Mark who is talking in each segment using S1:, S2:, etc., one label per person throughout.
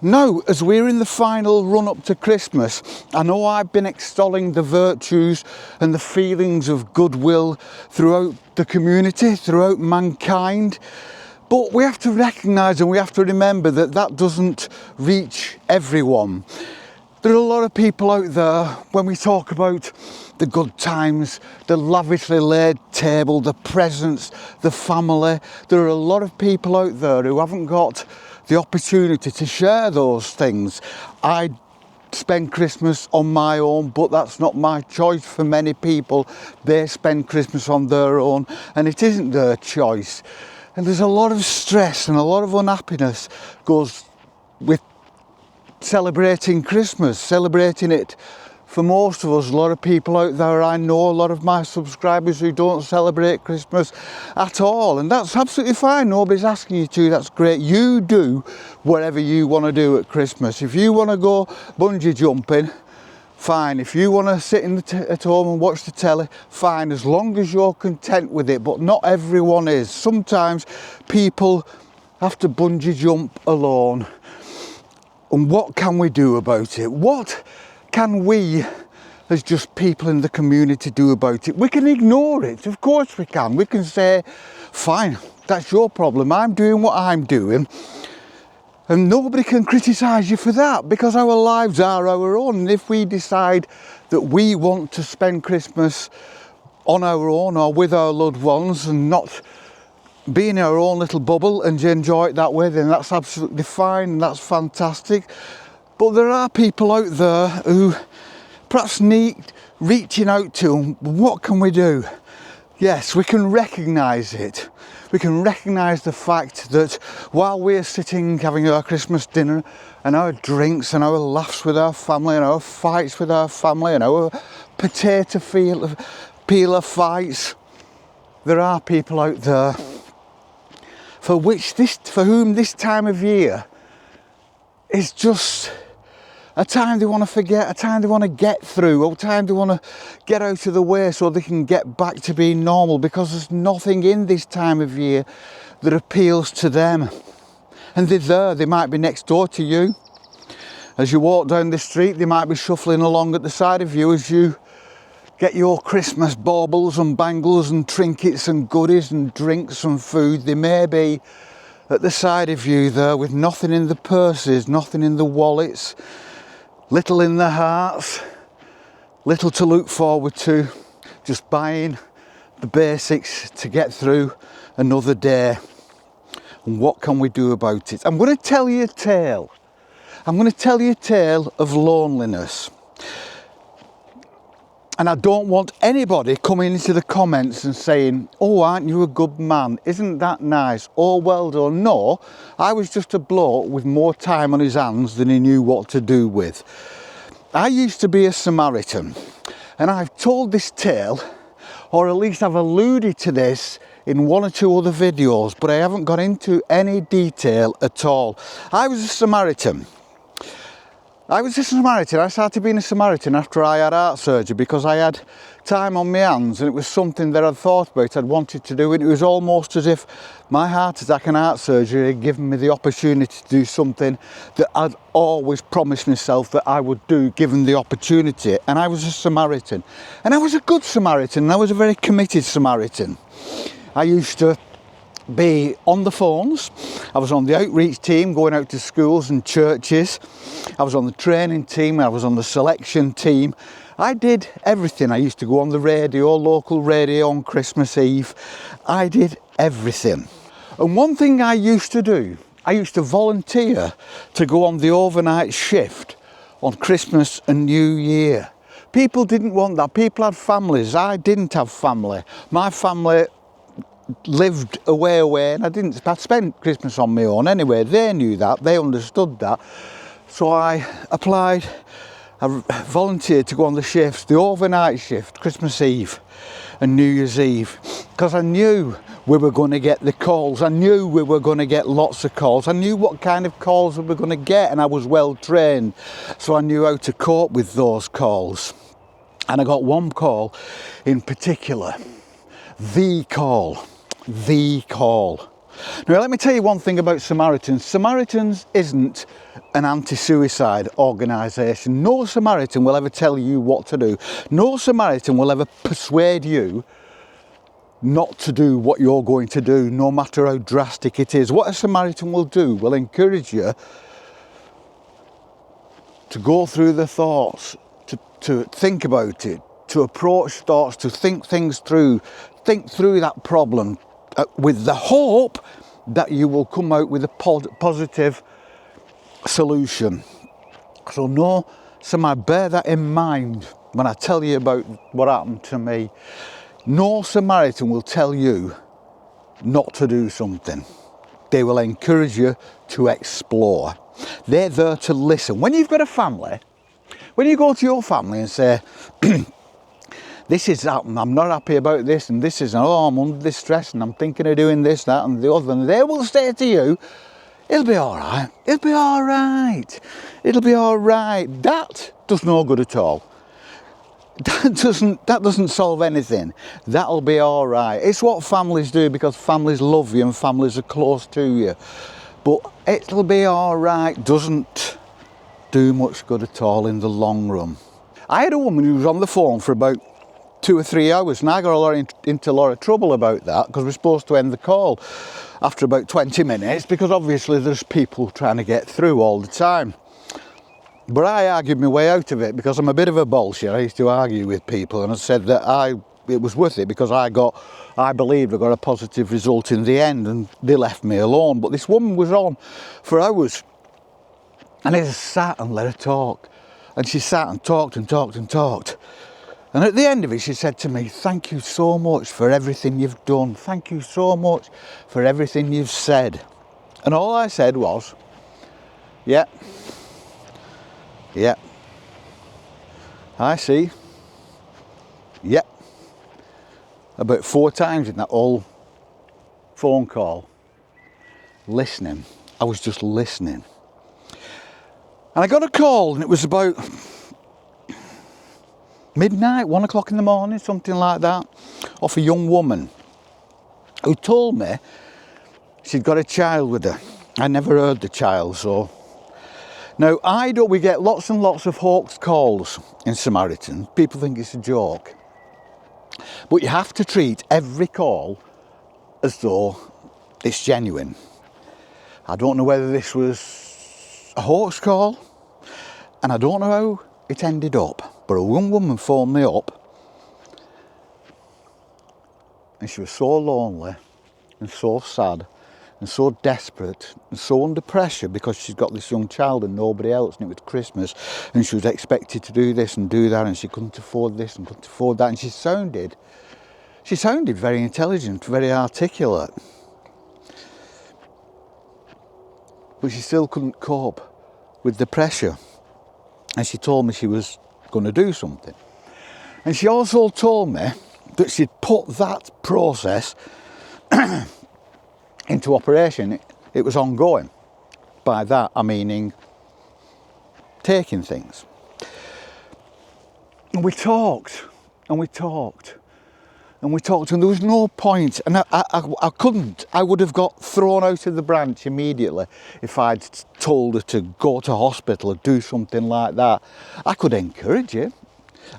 S1: Now, as we're in the final run up to Christmas, I know I've been extolling the virtues and the feelings of goodwill throughout the community, throughout mankind, but we have to recognise and we have to remember that that doesn't reach everyone. There are a lot of people out there, when we talk about the good times, the lavishly laid table, the presents, the family, there are a lot of people out there who haven't got the opportunity to share those things. I spend Christmas on my own, but that's not my choice. For many people, they spend Christmas on their own, and it isn't their choice. And there's a lot of stress and a lot of unhappiness goes with celebrating Christmas, celebrating it. For most of us, a lot of people out there, I know a lot of my subscribers who don't celebrate Christmas at all, and that's absolutely fine. Nobody's asking you to. That's great. You do whatever you want to do at Christmas. If you want to go bungee jumping, fine. If you want to sit at home and watch the telly, fine, as long as you're content with it. But not everyone is. Sometimes people have to bungee jump alone. And what can we do about it? What can we, as just people in the community, do about it? We can ignore it, of course we can. We can say, fine, that's your problem, I'm doing what I'm doing, and nobody can criticise you for that, because our lives are our own. And if we decide that we want to spend Christmas on our own or with our loved ones and not be in our own little bubble and enjoy it that way, then that's absolutely fine and that's fantastic. But there are people out there who perhaps need reaching out to, and what can we do? Yes, we can recognise it. We can recognise the fact that while we're sitting having our Christmas dinner and our drinks and our laughs with our family and our fights with our family and our potato peeler fights, there are people out there for whom this time of year is just a time they want to forget, a time they want to get through, a time they want to get out of the way so they can get back to being normal, because there's nothing in this time of year that appeals to them. And they're there, they might be next door to you. As you walk down the street, they might be shuffling along at the side of you as you get your Christmas baubles and bangles and trinkets and goodies and drinks and food. They may be at the side of you there with nothing in the purses, nothing in the wallets, little in their hearts, little to look forward to, just buying the basics to get through another day. And what can we do about it? I'm going to tell you a tale. I'm going to tell you a tale of loneliness. And I don't want anybody coming into the comments and saying, oh, aren't you a good man? Isn't that nice? Oh, well done. No, I was just a bloke with more time on his hands than he knew what to do with. I used to be a Samaritan, and I've told this tale, or at least I've alluded to this in one or two other videos, but I haven't got into any detail at all. I was a Samaritan. I started being a Samaritan after I had heart surgery, because I had time on my hands and it was something that I'd thought about, I'd wanted to do, and it was almost as if my heart attack and heart surgery had given me the opportunity to do something that I'd always promised myself that I would do given the opportunity. And I was a Samaritan, and I was a good Samaritan, and I was a very committed Samaritan. I used to be on the phones, I was on the outreach team going out to schools and churches, I was on the training team, I was on the selection team. I did everything. I used to go on the radio, local radio, on Christmas Eve. I did everything. And one thing I used to do, I used to volunteer to go on the overnight shift on Christmas and New Year. People didn't want that. People had families. I didn't have family. My family lived away, and I spent Christmas on my own anyway. They knew that, they understood that. So I volunteered to go on the shifts, the overnight shift, Christmas Eve and New Year's Eve, because I knew we were going to get the calls. I knew we were going to get lots of calls. I knew what kind of calls we were going to get, and I was well trained, so I knew how to cope with those calls. And I got one call in particular, the call. Now, let me tell you one thing about Samaritans. Samaritans isn't an anti-suicide organisation. No Samaritan will ever tell you what to do. No Samaritan will ever persuade you not to do what you're going to do, no matter how drastic it is. What a Samaritan will do will encourage you to go through the thoughts, to think about it, to approach thoughts, to think things through, think through that problem with the hope that you will come out with a positive solution. So no, Samaritan, bear that in mind when I tell you about what happened to me. No Samaritan will tell you not to do something. They will encourage you to explore. They're there to listen. When you've got a family, when you go to your family and say, this is happened, I'm not happy about this, and this is, oh, I'm under this stress, and I'm thinking of doing this, that, and the other, and they will say to you, it'll be all right, it'll be all right, it'll be all right. That does no good at all. That doesn't solve anything. That'll be all right. It's what families do, because families love you and families are close to you. But it'll be all right doesn't do much good at all in the long run. I had a woman who was on the phone for about 2 or 3 hours, and I got into a lot of trouble about that, because we're supposed to end the call after about 20 minutes, because obviously there's people trying to get through all the time. But I argued my way out of it, because I'm a bit of a bullshit. I used to argue with people, and I said that it was worth it, because I believed I got a positive result in the end, and they left me alone. But this woman was on for hours, and I just sat and let her talk. And she sat and talked and talked and talked. And at the end of it, she said to me, thank you so much for everything you've done. Thank you so much for everything you've said. And all I said was, yeah, I see, yeah. About 4 times in that whole phone call, listening. I was just listening. And I got a call, and it was about midnight, 1 o'clock in the morning, something like that, off a young woman who told me she'd got a child with her. I never heard the child, so. Now, we get lots and lots of hoax calls in Samaritan. People think it's a joke. But you have to treat every call as though it's genuine. I don't know whether this was a hoax call, and I don't know how it ended up, but a young woman phoned me up, and she was so lonely and so sad and so desperate and so under pressure, because she's got this young child and nobody else, and it was Christmas, and she was expected to do this and do that, and she couldn't afford this and couldn't afford that, and she sounded very intelligent, very articulate, but she still couldn't cope with the pressure. And she told me she was going to do something. And she also told me that she'd put that process into operation. It was ongoing. By that, I'm meaning taking things. And we talked, and we talked, and we talked, and there was no point. And I couldn't. I would have got thrown out of the branch immediately if I'd told her to go to hospital or do something like that. I could encourage it.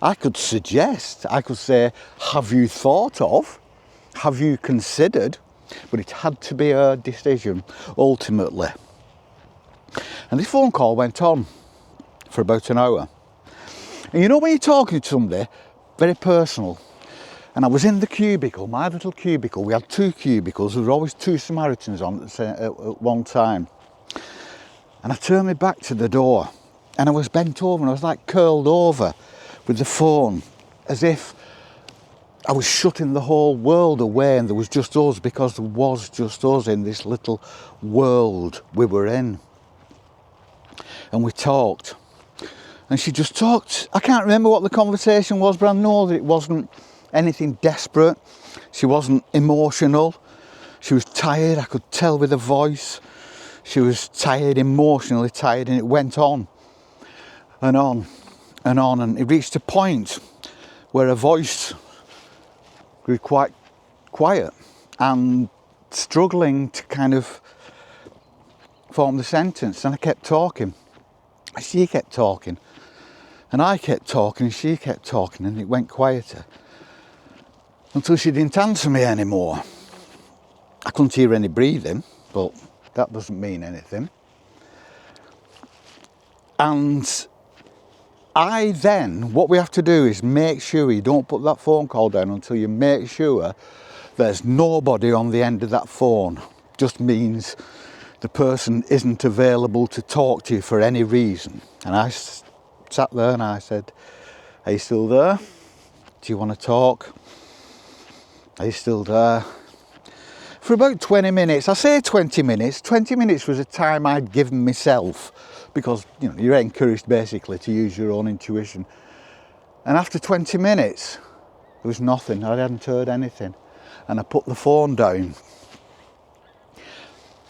S1: I could suggest. I could say, have you thought of? Have you considered? But it had to be her decision, ultimately. And this phone call went on for about an hour. And you know, when you're talking to somebody, very personal. And I was in the cubicle, my little cubicle. We had 2 cubicles. There were always 2 Samaritans on at one time. And I turned my back to the door, and I was bent over, and I was like curled over with the phone, as if I was shutting the whole world away, and there was just us, because there was just us in this little world we were in. And we talked. And she just talked. I can't remember what the conversation was, but I know that it wasn't anything desperate. She wasn't emotional. She was tired. I could tell with her voice. She was tired, emotionally tired, and it went on and on and on, and it reached a point where her voice grew quite quiet, and struggling to kind of form the sentence, and I kept talking. She kept talking, and I kept talking, and she kept talking, and it went quieter until she didn't answer me anymore. I couldn't hear any breathing, but that doesn't mean anything. And what we have to do is make sure you don't put that phone call down until you make sure there's nobody on the end of that phone. Just means the person isn't available to talk to you for any reason. And I sat there and I said, "Are you still there? Do you want to talk? Are you still there?" For about 20 minutes, I say 20 minutes, 20 minutes was a time I'd given myself, because you're encouraged basically to use your own intuition. And after 20 minutes, there was nothing. I hadn't heard anything. And I put the phone down.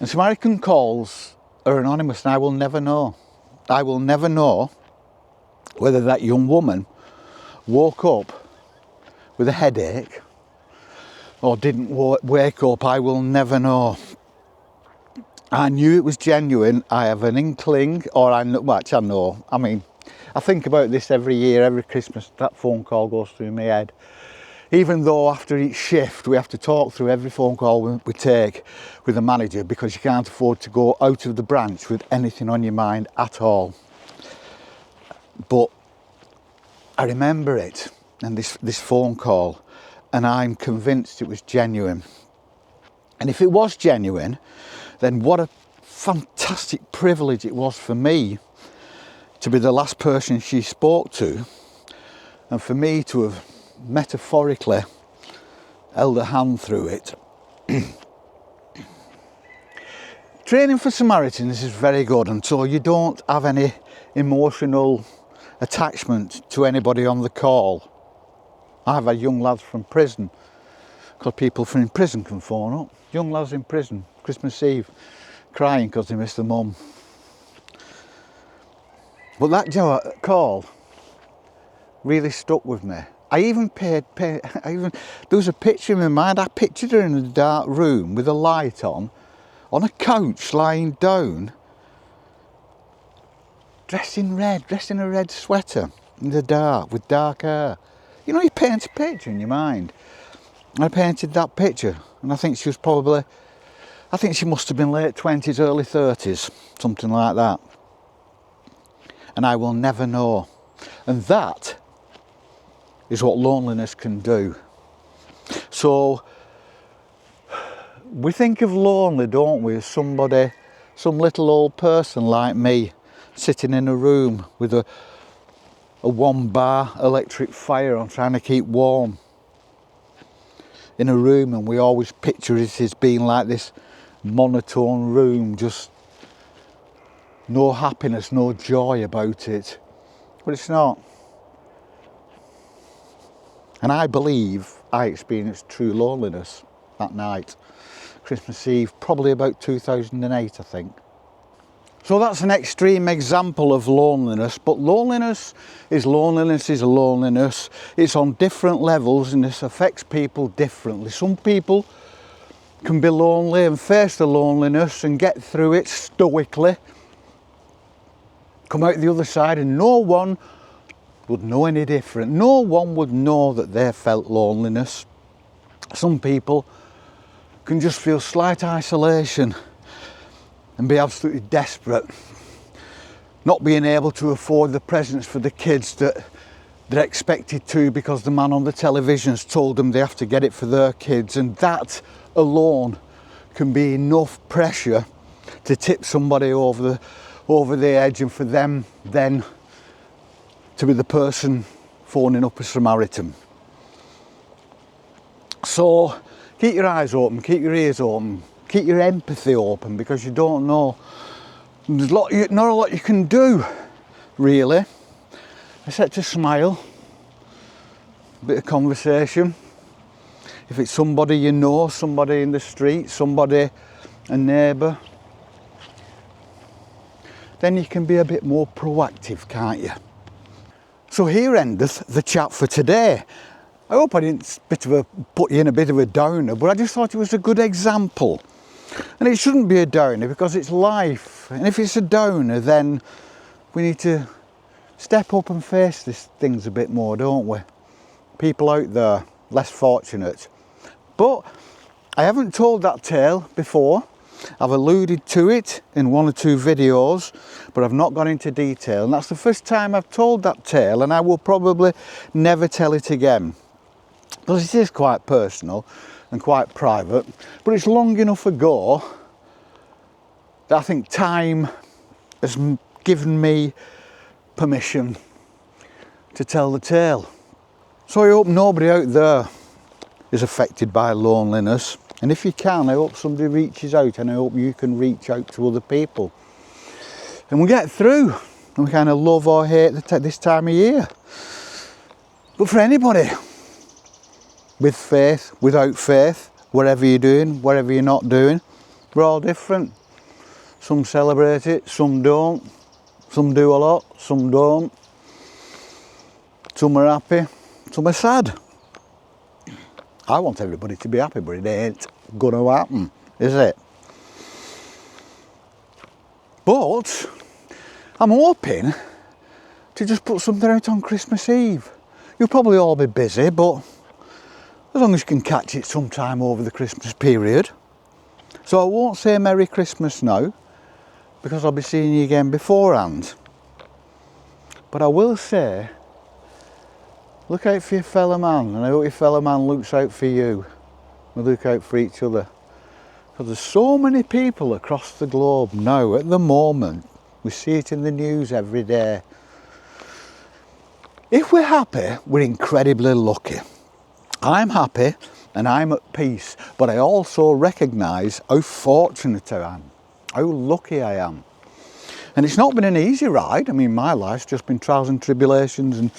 S1: And Samaritan calls are anonymous, and I will never know. I will never know whether that young woman woke up with a headache or didn't wake up. I will never know. I knew it was genuine. I have an inkling, or I know. I mean, I think about this every year, every Christmas. That phone call goes through my head. Even though after each shift we have to talk through every phone call we take with the manager, because you can't afford to go out of the branch with anything on your mind at all. But I remember it, and this phone call, and I'm convinced it was genuine. And if it was genuine, then what a fantastic privilege it was for me to be the last person she spoke to, and for me to have metaphorically held a hand through it. Training for Samaritans is very good, and so you don't have any emotional attachment to anybody on the call. I've had young lads from prison, because people from prison can phone up. Young lads in prison, Christmas Eve, crying because they missed their mum. But that call really stuck with me. There was a picture in my mind. I pictured her in a dark room with a light on a couch, lying down, dressed in a red sweater, in the dark, with dark hair. You paint a picture in your mind. I painted that picture, and I think she must have been late 20s, early 30s, something like that. And I will never know. And that is what loneliness can do. So we think of lonely, don't we, as somebody, some little old person like me, sitting in a room with a 1 bar electric fire on, trying to keep warm in a room, and we always picture it as being like this monotone room, just no happiness, no joy about it. But it's not. And I believe I experienced true loneliness that night, Christmas Eve, probably about 2008, I think. So that's an extreme example of loneliness, but loneliness is loneliness. It's on different levels, and this affects people differently. Some people can be lonely and face the loneliness and get through it stoically, come out the other side, and no one would know any different. No one would know that they felt loneliness. Some people can just feel slight isolation and be absolutely desperate, not being able to afford the presents for the kids that they're expected to, because the man on the television's told them they have to get it for their kids, and that alone can be enough pressure to tip somebody over the edge, and for them then to be the person phoning up a Samaritan. So keep your eyes open, keep your ears open, keep your empathy open, because you don't know. There's not a lot you can do, really, except to smile, a bit of conversation. If it's somebody you know, somebody in the street, a neighbour, then you can be a bit more proactive, can't you? So here endeth the chat for today. I hope I didn't put you in a bit of a downer, but I just thought it was a good example. And it shouldn't be a downer because it's life. And if it's a downer, then we need to step up and face these things a bit more, don't we? People out there, less fortunate. But I haven't told that tale before. I've alluded to it in 1 or 2 videos, but I've not gone into detail. And that's the first time I've told that tale, and I will probably never tell it again. Because it is quite personal and quite private, but it's long enough ago that I think time has given me permission to tell the tale. So I hope nobody out there is affected by loneliness, and if you can, I hope somebody reaches out, and I hope you can reach out to other people, and we get through, and we kind of love or hate this time of year. But for anybody, with faith, without faith, whatever you're doing, whatever you're not doing, we're all different. Some celebrate it, some don't. Some do a lot, some don't. Some are happy, some are sad. I want everybody to be happy, but it ain't gonna happen, is it? But I'm hoping to just put something out on Christmas Eve. You'll probably all be busy, but as long as you can catch it sometime over the Christmas period. So I won't say Merry Christmas now, because I'll be seeing you again beforehand. But I will say, look out for your fellow man, and I hope your fellow man looks out for you. We look out for each other. Because there's so many people across the globe now, at the moment. We see it in the news every day. If we're happy, we're incredibly lucky. I'm happy and I'm at peace, but I also recognise how fortunate I am, how lucky I am. And it's not been an easy ride. I mean, my life's just been trials and tribulations and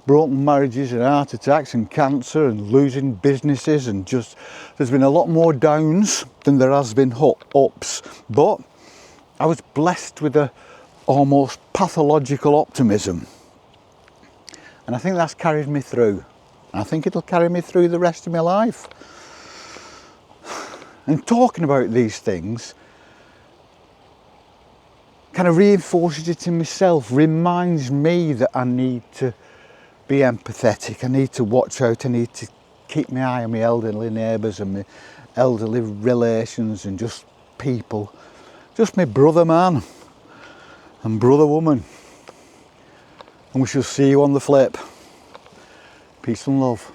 S1: broken marriages and heart attacks and cancer and losing businesses, and just, there's been a lot more downs than there has been ups. But I was blessed with a almost pathological optimism. And I think that's carried me through. I think it'll carry me through the rest of my life. And talking about these things kind of reinforces it in myself, reminds me that I need to be empathetic, I need to watch out, I need to keep my eye on my elderly neighbours and my elderly relations and just people, just my brother man and brother woman. And we shall see you on the flip. Peace and love.